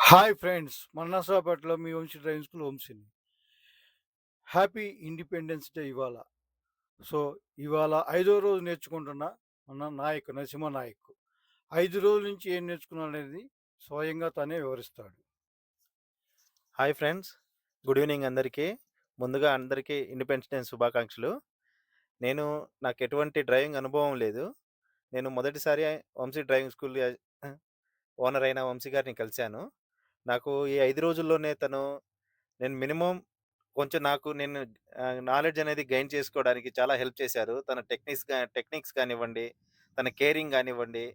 Hi friends, మన నర్సరావుపేటలో మీ వంశీ డ్రైవింగ్ స్కూల్ వంశీని. హ్యాపీ ఇండిపెండెన్స్ డే ఇవాళ. సో, ఇవాళ ఐదో రోజు నేర్చుకుంటున్న మన నాయక్ నరసింహ నాయక్. 5 రోజుల నుంచి ఏం నేర్చుకున్నాడనేది స్వయంగా తనే వివరిస్తాడు. Hi friends. గుడ్ ఈవినింగ్ అందరికీ. ముందుగా అందరికీ ఇండిపెండెన్స్ డే శుభాకాంక్షలు. నాకు ఎటువంటి డ్రైవింగ్ అనుభవం లేదు. నేను మొదటిసారి వంశీ డ్రైవింగ్ స్కూల్ ఓనర్ అయిన వంశీ గారిని కలిసాను. నాకు ఈ 5 రోజుల్లోనే నేను మినిమమ్ కొంచెం నేను నాలెడ్జ్ అనేది గెయిన్ చేసుకోవడానికి చాలా హెల్ప్ చేశారు. తన టెక్నిక్స్ కానివ్వండి, తన కేరింగ్ గానివ్వండి,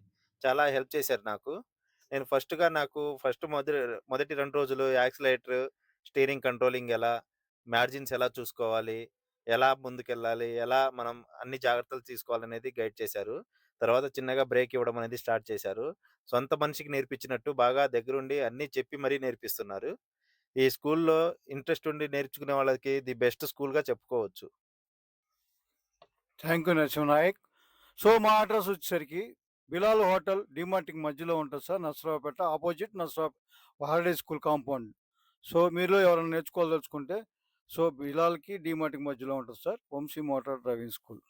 చాలా హెల్ప్ చేశారు నాకు. నేను మొదటి 2 రోజులు యాక్సిలరేటర్, స్టీరింగ్ కంట్రోలింగ్ మార్జిన్స్ ఎలా చూసుకోవాలి, ఎలా ముందుకెళ్ళాలి, ఎలా మనం అన్ని జాగ్రత్తలు తీసుకోవాలనేది గైడ్ చేశారు. తర్వాత చిన్నగా బ్రేక్ ఇవ్వడం అనేది స్టార్ట్ చేశారు. సొంత మనిషికి నేర్పించినట్టు బాగా దగ్గరుండి అన్నీ చెప్పి మరీ నేర్పిస్తున్నారు. ఈ స్కూల్‌లో ఇంట్రెస్ట్ ఉండి నేర్చుకునే వాళ్ళకి ది బెస్ట్ స్కూల్‌గా చెప్పుకోవచ్చు. Thank you Narasimha Nayak. So, మా అడ్రస్ వచ్చేసరికి బిలాల్ హోటల్ డీమార్ట్‌కి మధ్యలో ఉంటుంది sir. Narasaraopet opposite holiday school compound. So, మీలో ఎవరైనా నేర్చుకోదలుచుకుంటే సో, బిలాల్‌కి డీమార్ట్‌కి మధ్యలో ఉంటుంది sir. Vamsi motor driving school.